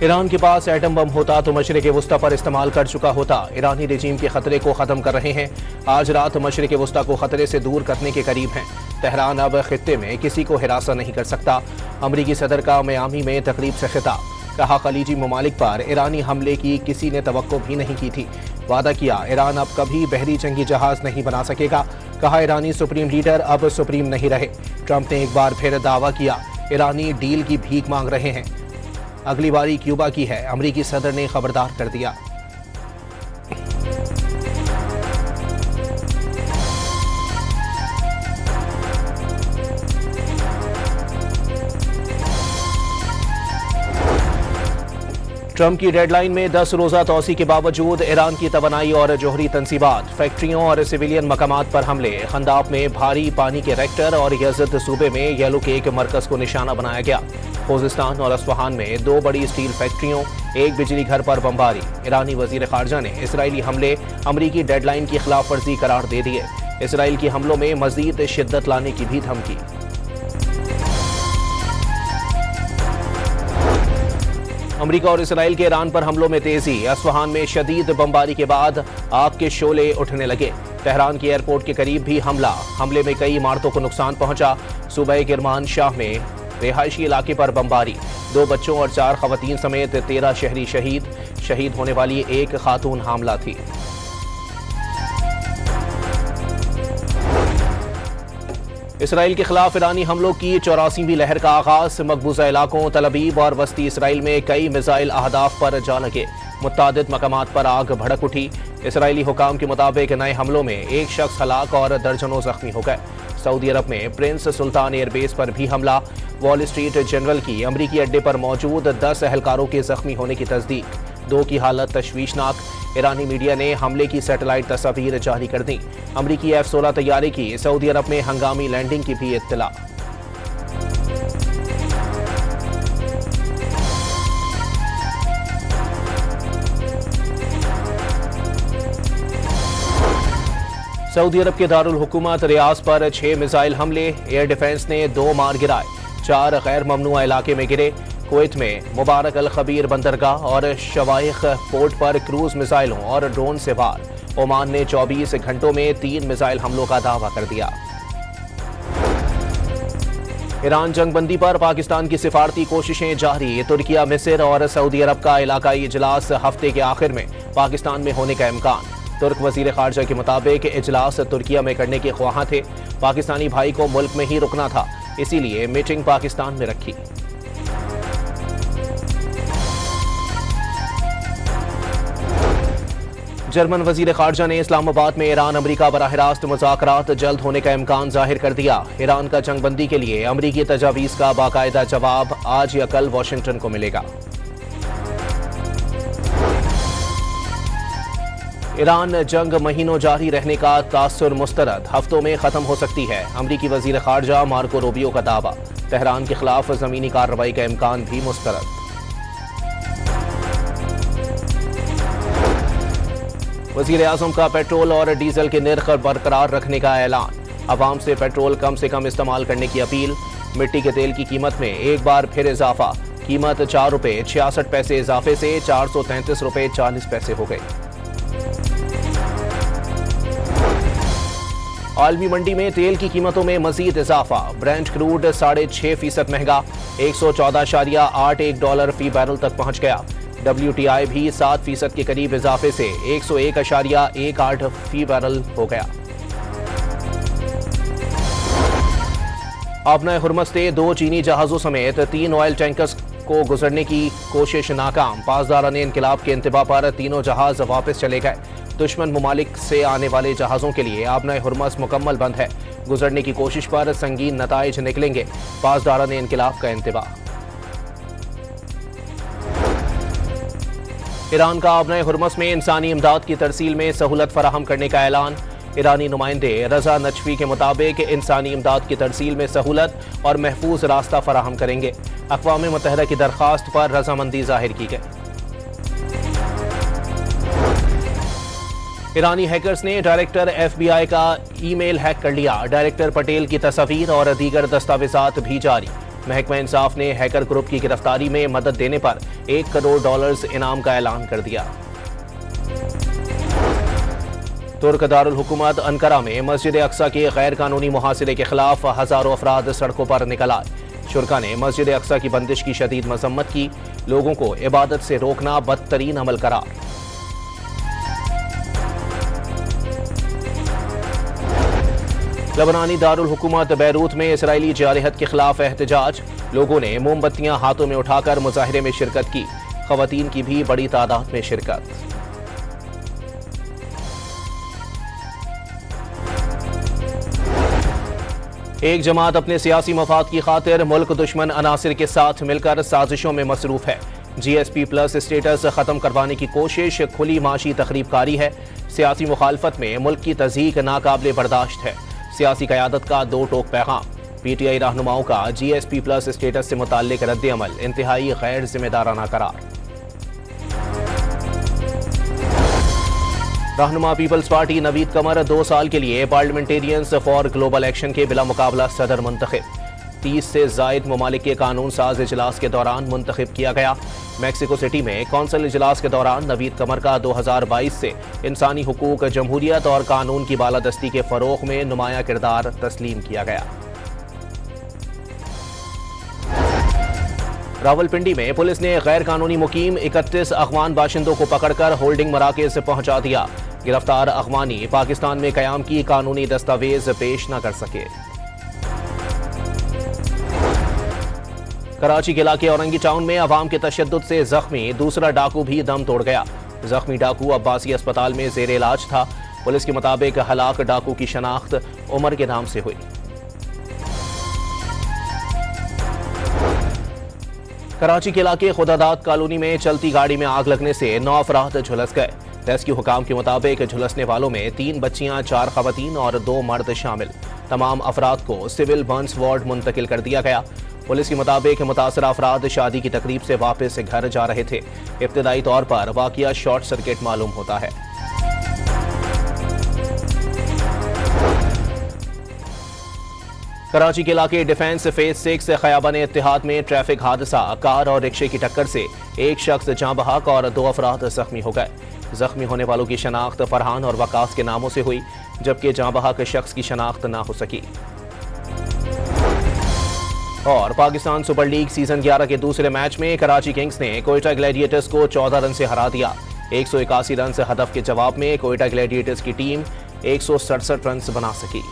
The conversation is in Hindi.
ईरान के पास एटम बम होता तो मशरिक़ वुस्ता पर इस्तेमाल कर चुका होता। ईरानी रजीम के खतरे को ख़त्म कर रहे हैं। आज रात मशरिक़ वुस्ता को खतरे से दूर करने के करीब हैं। तेहरान अब खित्ते में किसी को हिरासा नहीं कर सकता। अमरीकी सदर का मियामी में तकरीब से खिताब। कहा, खलीजी ममालिक पर ईरानी हमले की किसी ने तवक्को भी नहीं की थी। वादा किया, ईरान अब कभी बहरी जंगी जहाज नहीं बना सकेगा। कहा, ईरानी सुप्रीम लीडर अब सुप्रीम नहीं रहे। ट्रंप ने एक बार फिर दावा किया, ईरानी डील की भीख मांग रहे हैं। अगली बारी क्यूबा की है, अमरीकी सदर ने खबरदार कर दिया। ट्रंप की डेडलाइन में 10 रोजा तोसी के बावजूद ईरान की तवानाई और जोहरी तंसीबात, फैक्ट्रियों और सिविलियन मकामात पर हमले। खंदाब में भारी पानी के रेक्टर और यज़द सूबे में येलो के एक मरकज को निशाना बनाया गया। खोजिस्तान और अस्फहान में 2 बड़ी स्टील फैक्ट्रियों, 1 बिजली घर पर बमबारी। ईरानी वजीर खारजा ने इसराइली हमले अमरीकी डेडलाइन की खिलाफ वर्जी करार दे दिए। इसराइल के हमलों में मजीद शिद्दत लाने की भी धमकी। अमरीका और इसराइल के ईरान पर हमलों में तेजी। अस्फहान में शदीद बमबारी के बाद आग के शोले उठने लगे। तेहरान के एयरपोर्ट के करीब भी हमले में कई इमारतों को नुकसान पहुंचा। सूबे किरमान शाह में रिहायशी इलाके पर बमबारी। 2 बच्चों और 4 खवातीन समेत 13 शहरी शहीद होने वाली एक खातून हामला थी। इसराइल के खिलाफ ईरानी हमलों की 84वीं लहर का आगाज। मकबूजा इलाकों तल अवीव और वस्ती इसराइल में कई मिसाइल अहदाफ पर जा लगे। मुत्तादिद मकामात पर आग भड़क उठी। इसराइली हुकाम के मुताबिक नए हमलों में 1 शख्स हलाक और दर्जनों जख्मी हो गए। सऊदी अरब में प्रिंस सुल्तान एयरबेस पर भी हमला। वॉल स्ट्रीट जनरल की अमरीकी अड्डे पर मौजूद 10 एहलकारों के जख्मी होने की तस्दीक। 2 की हालत तशवीशनाक। ईरानी मीडिया ने हमले की सैटेलाइट तस्वीर जारी कर दी। अमरीकी F-16 तैयारे की सऊदी अरब में हंगामी लैंडिंग की भी इत्तला। सऊदी अरब के दारुल हुकूमत रियाज पर 6 मिसाइल हमले। एयर डिफेंस ने 2 मार गिराए। 4 गैर ममनुआ इलाके में गिरे। कुवैत में मुबारक अल खबीर बंदरगाह और शवाइख पोर्ट पर क्रूज मिसाइलों और ड्रोन से वार। ओमान ने 24 घंटों में 3 मिसाइल हमलों का दावा कर दिया। ईरान जंगबंदी पर पाकिस्तान की सिफारती कोशिशें जारी। तुर्किया, मिस्र और सऊदी अरब का इलाकाई इजलास हफ्ते के आखिर में पाकिस्तान में होने का इम्कान। तुर्क वजीर खारजा के मुताबिक इजलास तुर्किया में करने के ख्वाहां थे। पाकिस्तानी भाई को मुल्क में ही रुकना था, इसीलिए मीटिंग पाकिस्तान में रखी। जर्मन वजीर खारजा ने इस्लामाबाद में ईरान अमरीका बराह रास्त मुज़ाकरात जल्द होने का इम्कान जाहिर कर दिया। ईरान का जंगबंदी के लिए अमरीकी तजावीज़ का बाकायदा जवाब आज या कल वाशिंगटन को मिलेगा। ईरान जंग महीनों जारी रहने का तासुर मुस्तरद, हफ्तों में खत्म हो सकती है। अमरीकी वजीर खारजा मार्को रूबियो का दावा। तेहरान के खिलाफ जमीनी कार्रवाई का इम्कान भी मुस्तरद। वजीर आजम का पेट्रोल और डीजल के निर्ख बरकरार रखने का ऐलान। अवाम से पेट्रोल कम से कम इस्तेमाल करने की अपील। मिट्टी के तेल की कीमत में एक बार फिर इजाफा। कीमत 4 रुपये 66 पैसे इजाफे से 433 रुपये 40 पैसे हो गई। आलमी मंडी में तेल की कीमतों में मजीद इजाफा। ब्रेंट क्रूड 6.5% महंगा, $114.81 फी बैरल तक पहुंच गया। WTI भी 7% के करीब इजाफे से 101.18 फी बैरल हो गया। आबना हुर्मुज़ से 2 चीनी जहाजों समेत 3 ऑयल टैंकर्स को गुजरने की कोशिश नाकाम। पासदाराने इनकलाब के इंतबा पर तीनों जहाज वापस चले गए। दुश्मन ममालिक से आने वाले जहाजों के लिए आबना हुर्मुज़ मुकम्मल बंद है। गुजरने की कोशिश पर संगीन नताइज निकलेंगे। पासदाराने इनकलाब का इंतबा। ईरान का आबना हुर्मुज़ में इंसानी इमदाद की तरसील में सहूलत फराहम करने का ऐलान। ईरानी नुमाइंदे रजा नजफी के मुताबिक इंसानी इमदाद की तरसील में सहूलत और महफूज रास्ता फराहम करेंगे। अक़वाम मुत्तहिदा की दरख्वास्त पर रजामंदी जाहिर की गई। ईरानी हैकर्स ने डायरेक्टर FBI का ईमेल हैक कर लिया। डायरेक्टर पटेल की तस्वीर और दीगर दस्तावेजात भी जारी। महकमा इंसाफ ने हैकर ग्रुप की गिरफ्तारी में मदद देने पर $1 करोड़ इनाम का ऐलान कर दिया। तुर्क दारुल हुकूमत अंकारा में मस्जिद अक्सा के गैर कानूनी मुहासिरे के खिलाफ हजारों अफराद सड़कों पर निकल आए। शुरका ने मस्जिद अक्सा की बंदिश की शदीद मजम्मत की। लोगों को इबादत से रोकना बदतरीन अमल करार। लबनानी दारुल हुकूमत बैरूत में इसराइली जारहत के खिलाफ एहतजाज। लोगों ने मोमबत्तियां हाथों में उठाकर मुजाहिरे में शिरकत की। खवातीन की भी बड़ी तादाद में शिरकत। एक जमात अपने सियासी मफाद की खातिर मुल्क दुश्मन अनासिर के साथ मिलकर साजिशों में मसरूफ है। GSP+ स्टेटस खत्म करवाने की कोशिश खुली माशी तखरीबकारी है। सियासी मुखालफत में मुल्क की तज़हीक नाकाबिले बर्दाश्त है। सियासी क़यादत का दो टोक पैगाम। PTI रहनुमाओं का GSP+ स्टेटस से मुताल्लिक रद्द अमल इंतहाई गैर जिम्मेदाराना करार। रहनुमा पीपल्स पार्टी नवीद कमर 2 साल के लिए पार्लियामेंटेरियंस फॉर ग्लोबल एक्शन के बिला मुकाबला सदर मुंतखब। 30 से जायद ममालिक के कानून साज इजलास के दौरान मुंतखब किया गया। मैक्सिको सिटी में कौंसिल इजलास के दौरान नवीद कमर का 2022 से इंसानी हुकूक, जमहूरियत और कानून की बालादस्ती के फरोग में नुमाया किरदार तस्लीम किया गया। रावलपिंडी में पुलिस ने गैर कानूनी मुकीम 31 अफगान बाशिंदों को पकड़कर होल्डिंग मराकज से पहुंचा दिया। गिरफ्तार अफगानी पाकिस्तान में कयाम की कानूनी दस्तावेज पेश न कर सके। कराची के इलाके औरंगी टाउन में अवाम के तशद्दुद से जख्मी दूसरा डाकू भी दम तोड़ गया। जख्मी डाकू अब्बासी अस्पताल में जेर इलाज था। पुलिस के मुताबिक हलाक डाकू की शनाख्त उमर के नाम से हुई। कराची के इलाके खुदादाद कॉलोनी में चलती गाड़ी में आग लगने से 9 अफराद झुलस गए। रेस्क्यू हुकाम के मुताबिक झुलसने वालों में 3 बच्चियां, 4 खवातीन और 2 मर्द शामिल। तमाम अफराद को सिविल बर्न्स वार्ड मुंतकिल कर दिया गया। पुलिस के मुताबिक मुतासरा अफराद शादी की तकरीब से वापस घर जा रहे थे। इब्तदाई तौर पर वाकया शॉर्ट सर्किट मालूम होता है। कराची के इलाके डिफेंस फेज 6 खयाबान इत्तेहाद में ट्रैफिक हादसा। कार और रिक्शे की टक्कर से एक शख्स जाँ बहक और 2 अफराद जख्मी हो गए। जख्मी होने वालों की शनाख्त फरहान और वकास के नामों से हुई, जबकि जाँ बहक शख्स की शनाख्त ना हो सकी। और पाकिस्तान सुपर लीग सीजन 11 के दूसरे मैच में कराची किंग्स ने कोयटा ग्लैडिएटर्स को 14 रन से हरा दिया। 181 रन से हदफ के जवाब में कोयटा ग्लैडिएटर्स की टीम 167 रन बना सकी।